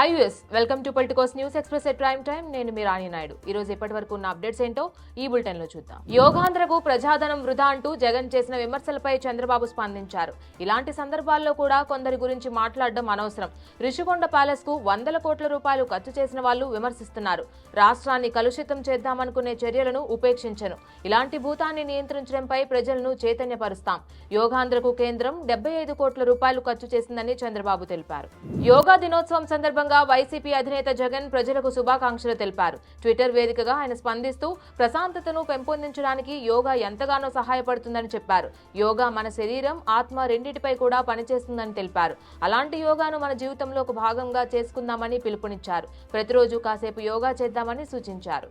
Hi US welcome to Politicos news express at prime time. నేను మీ రాణి నాయుడు. ఈ రోజు ఇప్పటి వరకు ఉన్న అప్డేట్స్ ఏంటో ఈ బులెటిన్ లో చూద్దాం. యోగాంధ్రకు ప్రజాధనం వృధా అంటూ జగన్ చేసిన విమర్శలపై చంద్రబాబు స్పందించారు. ఇలాంటి సందర్భాల్లో కూడా కొందరి గురించి మాట్లాడడం అనవసరం. రిషికొండ ప్యాలెస్ కు వందల కోట్ల రూపాయలు ఖర్చు చేసిన వాళ్ళు విమర్శిస్తున్నారు. రాష్ట్రాన్ని కలుషితం చేద్దామనుకునే చర్యలను ఉపేక్షించను. ఇలాంటి భూతాన్ని నియంత్రించడంపై ప్రజలను చైతన్యపరుస్తాం. యోగాంధ్రకు కేంద్రం 75 కోట్ల రూపాయలు ఖర్చు చేసిందని చంద్రబాబు తెలిపారు. యోగా దినోత్సవం సందర్భంగా వైసీపీ అధినేత జగన్ ప్రజలకు శుభాకాంక్షలు తెలిపారు. ట్విట్టర్ వేదికగా ఆయన స్పందిస్తూ ప్రశాంతతను పెంపొందించడానికి యోగా ఎంతగానో సహాయపడుతుందని చెప్పారు. యోగా మన శరీరం, ఆత్మ రెండింటిపై కూడా పనిచేస్తుందని తెలిపారు. అలాంటి యోగాను మన జీవితంలో ఒక భాగంగా చేసుకుందామని పిలుపునిచ్చారు. ప్రతిరోజు కాసేపు యోగా చేద్దామని సూచించారు.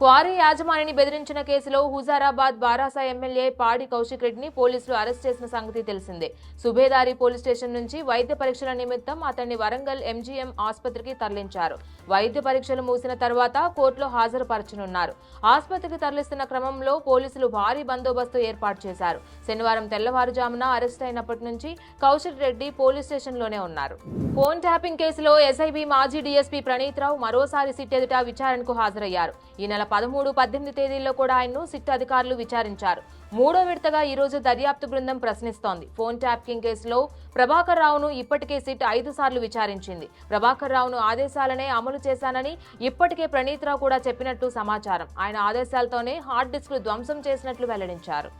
క్వారీ యాజమానిని బెదిరించిన కేసులో హుజారాబాద్ బారాసా ఎమ్మెల్యే పాడి కౌశిక్ రెడ్డిని పోలీసులు అరెస్ట్ చేసిన సంగతి తెలిసిందే. సుబేదారి పోలీస్ స్టేషన్ నుంచి వైద్య పరీక్షల నిమిత్తం అతన్ని వరంగల్ ఎంజీఎం ఆసుపత్రికి తరలించారు. వైద్య పరీక్షలు ముగిసిన తర్వాత కోర్టులో హాజరుపరచనున్నారు. ఆసుపత్రికి తరలిస్తున్న క్రమంలో పోలీసులు భారీ బందోబస్తు ఏర్పాటు చేశారు. శనివారం తెల్లవారుజామున అరెస్ట్ అయినప్పటి నుంచి కౌశిక్ రెడ్డి పోలీస్ స్టేషన్ లోనే ఉన్నారు. ఫోన్ ట్యాపింగ్ కేసులో ఎస్ఐబి మాజీ డీఎస్పీ ప్రణీత్ రావు మరోసారి సిట్ ఎదుట విచారణకు హాజరయ్యారు. ఈ నెల 13, 18 తేదీల్లో కూడా ఆయన్ను సిట్ అధికారులు విచారించారు. మూడో విడతగా ఈ రోజు దర్యాప్తు బృందం ప్రశ్నిస్తోంది. ఫోన్ ట్యాపింగ్ కేసులో ప్రభాకర్ రావును ఇప్పటికే సిట్ 5 సార్లు విచారించింది. ప్రభాకర్ రావును ఆదేశాలనే అమలు చేశానని ఇప్పటికే ప్రణీత్ రావు కూడా చెప్పినట్లు సమాచారం. ఆయన ఆదేశాలతోనే హార్డ్ డిస్క్లు ధ్వంసం చేసినట్లు వెల్లడించారు.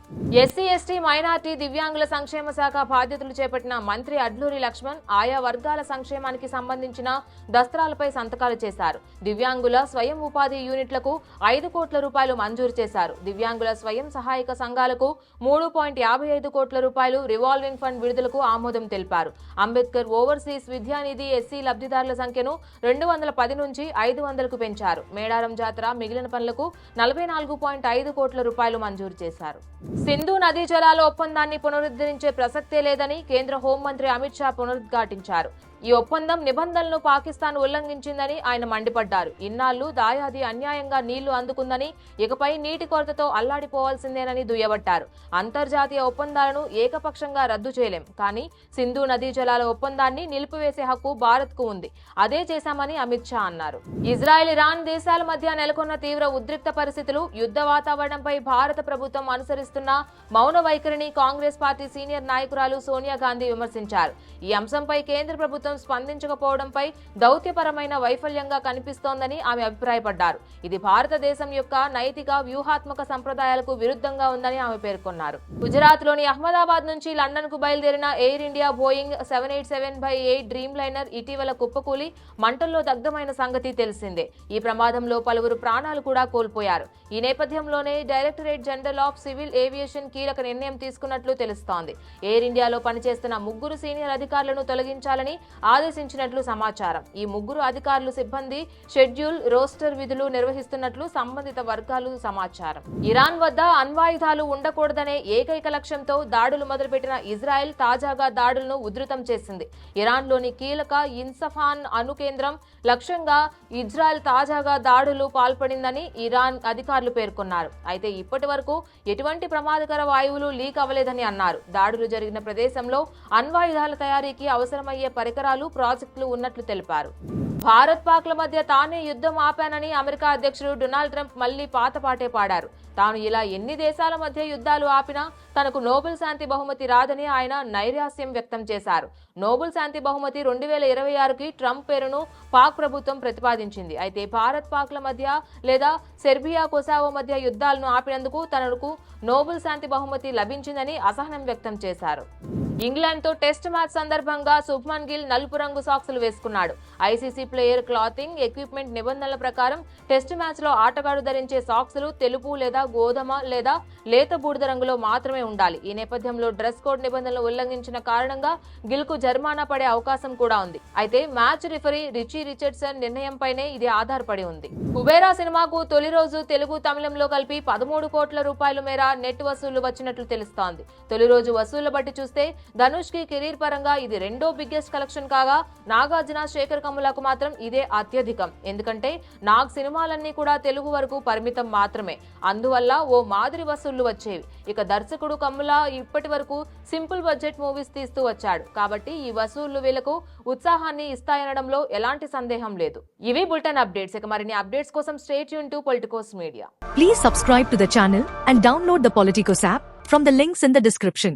ఎస్సీ, ఎస్టీ, మైనార్టీ, దివ్యాంగుల సంక్షేమ శాఖ బాధ్యతలు చేపట్టిన మంత్రి అడ్లూరి లక్ష్మణ్ ఆయా వర్గాల సంక్షేమానికి సంబంధించిన దస్త్రాలపై సంతకాలు చేశారు. దివ్యాంగుల స్వయం ఉపాధి యూనిట్లకు 5 కోట్ల రూపాయలు మంజూరు చేశారు. దివ్యాంగుల స్వయం సహాయక సంఘాలకు 3.55 కోట్ల రూపాయలు రివాల్వింగ్ ఫండ్ విడుదలకు ఆమోదం తెలిపారు. అంబేద్కర్ ఓవర్సీస్ విద్యానిధి ఎస్సీ లబ్ధిదారుల సంఖ్యను 210 నుంచి 500కు పెంచారు. మేడారం జాతర మిగిలిన పనులకు 44.5 కోట్ల రూపాయలు మంజూరు చేశారు. సింధు నదీ జలాల ఒప్పందాన్ని పునరుద్ధరించే ప్రసక్తే లేదని కేంద్ర హోంమంత్రి అమిత్ షా పునరుద్ఘాటించారు. ఈ ఒప్పందం నిబంధనలను పాకిస్తాన్ ఉల్లంఘించిందని ఆయన మండిపడ్డారు. ఇన్నాళ్లు దాయాది అన్యాయంగా నీళ్లు అందుకుందని, ఇకపై నీటి కొరతతో అల్లాడిపోవాల్సిందేనని దుయ్యబట్టారు. అంతర్జాతీయ ఒప్పందాలను ఏకపక్షంగా రద్దు చేయలేం, కానీ సింధు నదీ జలాల ఒప్పందాన్ని నిలిపివేసే హక్కు భారత్ కు ఉంది. అదే చేశామని అమిత్ షా అన్నారు. ఇజ్రాయెల్, ఇరాన్ దేశాల మధ్య నెలకొన్న తీవ్ర ఉద్రిక్త పరిస్థితులు, యుద్ధ వాతావరణంపై భారత ప్రభుత్వం అనుసరిస్తున్న మౌన వైఖరిని కాంగ్రెస్ పార్టీ సీనియర్ నాయకురాలు సోనియా గాంధీ విమర్శించారు. ఈ అంశంపై కేంద్ర ప్రభుత్వం స్పందించకపోవడంపై దౌత్యపరమైన వైఫల్యంగా కనిపిస్తోందని ఆమె అభిప్రాయపడ్డారు. ఇది భారతదేశం యొక్క నైతిక, వ్యూహాత్మక సంప్రదాయాలకు విరుద్ధంగా ఉందని ఆమె పేర్కొన్నారు. గుజరాత్ లోని అహ్మదాబాద్ నుంచి లండన్ కు బయలుదేరిన air India Boeing 787-8 dream liner ఇటీవల కుప్పకూలి మంటల్లో దగ్ధమైన సంగతి తెలిసిందే. ఈ ప్రమాదంలో పలువురు ప్రాణాలు కూడా కోల్పోయారు. ఈ నేపథ్యంలోనే directorate general of civil aviation కీలక నిర్ణయం తీసుకున్నట్లు తెలుస్తోంది. ఎయిర్ ఇండియాలో పనిచేస్తున్న 3 సీనియర్ అధికారులను తొలగించాలని ఆదేశించినట్లు సమాచారం. ఈ 3 అధికారులు సిబ్బంది షెడ్యూల్, రోస్టర్ విధులు నిర్వహిస్తున్నట్లు సంబంధిత వర్గాలు సమాచారం. ఇరాన్ వద్ద అణ్వాయుధాలు ఉండకూడదనే ఏకైక లక్ష్యంతో దాడులు మొదలుపెట్టిన ఇజ్రాయెల్ తాజాగా దాడులను ఉధృతం చేసింది. ఇరాన్లోని కీలక ఇస్ఫహాన్ అణు కేంద్రం లక్ష్యంగా ఇజ్రాయెల్ తాజాగా దాడులు పాల్పడిందని ఇరాన్ అధికారులు పేర్కొన్నారు. అయితే ఇప్పటి వరకు ఎటువంటి ప్రమాదకర వాయువులు లీక్ అవ్వలేదని అన్నారు. దాడులు జరిగిన ప్రదేశంలో అణ్వాయుధాల తయారీకి అవసరమయ్యే పరికరాలు, ప్రాజెక్టులు ఉన్నట్లు తెలిపారు. భారత్ పాక్ల మధ్య తానే యుద్ధం ఆపానని అమెరికా అధ్యక్షుడు డొనాల్డ్ ట్రంప్ మళ్లీ పాతపాటే పాడారు. తాను ఇలా ఎన్ని దేశాల మధ్య యుద్ధాలు ఆపినా తనకు నోబెల్ శాంతి బహుమతి రాదని ఆయన నైరాస్యం వ్యక్తం చేశారు. నోబెల్ శాంతి బహుమతి 2026కి ట్రంప్ పేరును పాక్ ప్రభుత్వం ప్రతిపాదించింది. అయితే భారత్ పాక్ల మధ్య లేదా సెర్బియా, కొసావో మధ్య యుద్ధాలను ఆపినందుకు తనకు నోబెల్ శాంతి బహుమతి లభించిందని అసహనం వ్యక్తం చేశారు. ఇంగ్లాండ్తో టెస్ట్ మ్యాచ్ సందర్భంగా శుభ్మన్ గిల్ నలుపు రంగు సాక్సులు వేసుకున్నాడు. ఐసీసీ ప్లేయర్ క్లాతింగ్ ఎక్విప్మెంట్ నిబంధనల ప్రకారం టెస్ట్ మ్యాచ్ లో ఆటగాడు ధరించే సాక్సులు తెలుపు లేదా గోధుమ లేదా లేత బూడిద రంగులో మాత్రమే ఉండాలి. ఈ నేపథ్యంలో డ్రెస్ కోడ్ నిబంధనలు ఉల్లంఘించిన కారణంగా గిల్ కు జరిమానా పడే అవకాశం కూడా ఉంది. అయితే మ్యాచ్ రిఫరీ రిచీ రిచర్డ్సన్ నిర్ణయంపైనే ఇది ఆధారపడి ఉంది. కుబేరా సినిమాకు తొలి రోజు తెలుగు, తమిళంలో కలిపి 13 కోట్ల రూపాయల మేర నెట్ వసూళ్లు వచ్చినట్లు తెలుస్తోంది. తొలి రోజు వసూళ్ల బట్టి చూస్తే ధనుష్ కి కెరీర్ పరంగా ఇది రెండో బిగ్గెస్ట్ కలెక్షన్ కాగా నాగార్జున, శేఖర్ కమ్ములకు మాత్రం ఇదే అత్యధికం. ఎందుకంటే నాగ్ సినిమాలన్నీ కూడా తెలుగు వరకు పరిమితం మాత్రమే, అందువల్ల ఓ మాదిరి వసూళ్లు వచ్చేవి. ఇక దర్శకుడు కమ్ముల ఇప్పటి వరకు సింపుల్ బడ్జెట్ మూవీస్ తీస్తూ వచ్చాడు కాబట్టి ఈ వసూళ్లు వీళ్లకు ఉత్సాహాన్ని ఇస్తాయనడంలో ఎలాంటి సందేహం లేదు. ఇవి బులెటిన్ అప్డేట్స్. ఇక మరిన్ని అప్డేట్స్ కోసం stay tune to Politicos media. Please subscribe to the channel and download the Politicos app from the links in the description.